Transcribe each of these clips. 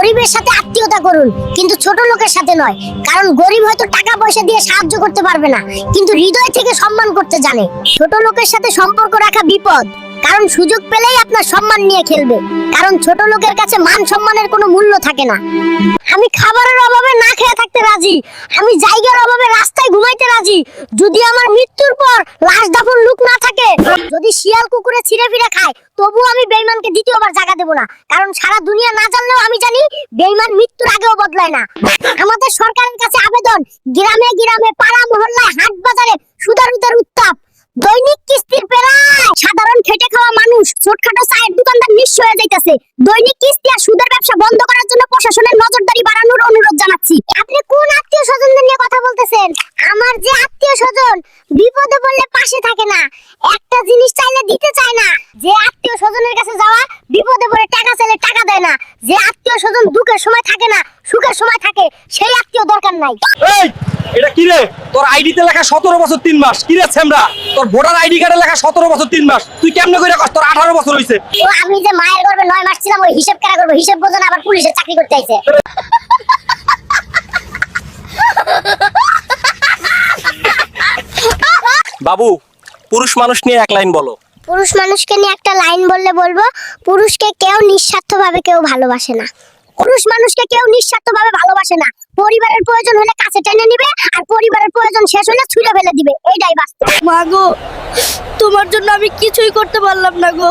গরিবের সাথে আত্মীয়তা করুন, কিন্তু ছোট লোকের সাথে নয়। কারণ গরিব হয়তো টাকা পয়সা দিয়ে সাহায্য করতে পারবে না, কিন্তু হৃদয় থেকে সম্মান করতে জানে। ছোট লোকের সাথে সম্পর্ক রাখা বিপদ, কারণ সুযোগ পেলেই আপনার সম্মান নিয়ে খেলবে। কারণ ছোট লোকের কাছে মান সম্মানের কোনো মূল্য থাকে না। আমি খাবারের অভাবে না খেয়ে থাকতে রাজি, আমি জায়গার অভাবে রাস্তায় ঘুমাইতে রাজি, যদি আমার মৃত্যুর পর লাশ দাফন লোক না থাকে। যদি শিয়াল কুকুরে ছিঁড়ে ফিরে খায়, তবু আমি বেঈমানকে দ্বিতীয়বার জায়গা দেব না। কারণ সারা দুনিয়া না জানলেও আমি জানি বেঈমান মৃত্যুর আগেও বদলায় না। আমাদের সরকারের কাছে আবেদন, গ্রামে গ্রামে, পাড়া মহল্লায়, হাট বাজারে সুদারুদের উত্তাপ। দৈনিক কিস্তির পেরায় সাধারণ খেটে খাওয়া মানুষ, ছোটখাটো চায়ের দোকানদার নিঃস্ব হয়ে যাইতেছে। দৈনিক কিস্তি আর সুদের ব্যবসা বন্ধ করার জন্য প্রশাসনের নজরদারি বাড়ানোর অনুরোধ জানাচ্ছি। আপনি কোন আত্মীয় স্বজনদের নিয়ে কথা বলতেছেন? আমার যে আত্মীয় স্বজন বিপদে পড়লে পাশে থাকে না, একটা জিনিস চাইলে দিতে চায় না, যে আত্মীয় স্বজনের কাছে যাওয়া বিপদে পড়ে টাকা চাইলে টাকা দেয় না, যে আত্মীয় স্বজন দুঃখের সময় থাকে না সুখের সময় থাকে, সেই আত্মীয় দরকার নাই। এই এটা কি রে? তোর আইডিতে লেখা 17 বছর 3 মাস। কি রে ছেমরা, তোর ভোটার আইডি কার্ডে লেখা 17 বছর 3 মাস। তুই কেমনে কইরা কস তোর 18 বছর হইছে? ও আমি যে মায়ের গর্ভে 9 মাস ছিলাম, ওই হিসাব কেন করব? হিসাব বোঝেন, আবার পুলিশে চাকরি করতে আইছে। বাবু, পুরুষ মানুষ নিয়ে এক লাইন বলো। পুরুষ মানুষকে নিয়ে একটা লাইন বললে বলবো, পুরুষকে কেউ নিঃস্বার্থভাবে কেউ ভালোবাসে না। পুরুষ মানুষকে কেউ নিঃস্বার্থভাবে ভালোবাসে না। পরিবারের প্রয়োজন হলে কাছে টেনে নিবে, আর পরিবারের প্রয়োজন শেষ হলে ছুঁড়ে ফেলে দিবে। এইটাই বাস্তব। মা গো, তোমার জন্য আমি কিছুই করতে পারলাম না গো।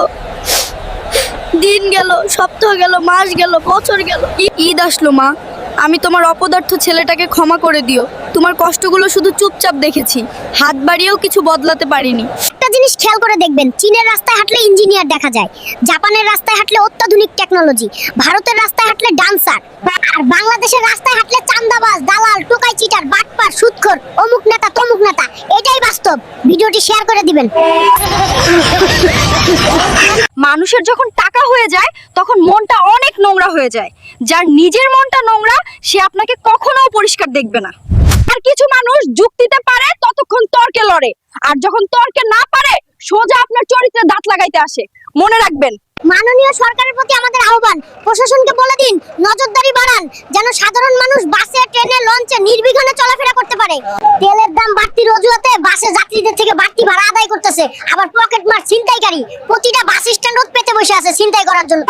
দিন গেল, সপ্তাহ গেল, মাস গেল, বছর গেল, ঈদ আসলো মা। আমি তোমার অপদার্থ ছেলেটাকে ক্ষমা করে দিও। তোমার কষ্টগুলো শুধু চুপচাপ দেখেছি, হাত বাড়িয়েও কিছু বদলাতে পারিনি। একটা জিনিস খেয়াল করে দেখবেন, চীনের রাস্তায় হাঁটলে ইঞ্জিনিয়ার দেখা যায়, জাপানের রাস্তায় হাঁটলে অত্যাধুনিক টেকনোলজি, ভারতের রাস্তায় হাঁটলে ডান্সার, আর বাংলাদেশের রাস্তায় হাঁটলে চান্দাবাজ, দালাল, টোকাই, চিটার, বাটপার, সুদখোর, অমুক নেতা তমুক নেতা। এটাই বাস্তব। ভিডিওটি শেয়ার করে দিবেন। মানুষের যখন টাকা হয়ে যায় তখন মনটা অনেক নোংরা হয়ে যায়। যার নিজের মনটা নোংরা, সে আপনাকে কখনো পরিষ্কার দেখবে না। আর কিছু মানুষ যুক্তিতে পারে ততক্ষণ তর্কে লড়ে, আর যখন তর্কে না পারে সোজা আপনার চরিত্রে দাঁত লাগাইতে আসে। মনে রাখবেন। মাননীয় সরকারের প্রতি আমাদের আহ্বান, প্রশাসনকে বলে দিন নজরদারি বাড়ান, যেন সাধারণ মানুষ বাসে, ট্রেনে, লঞ্চে নির্বিঘ্নে চলাফেরা করতে পারে। তেলের দাম বাড়তির অজুহাতে বাসে যাত্রীদের থেকে বাড়তি ভাড়া আদায় করতেছে, আবার পকেট মার ছিনতাইকারী প্রতিটা বাস স্ট্যান্ড পেতে বসে আছে ছিনতাই করার জন্য।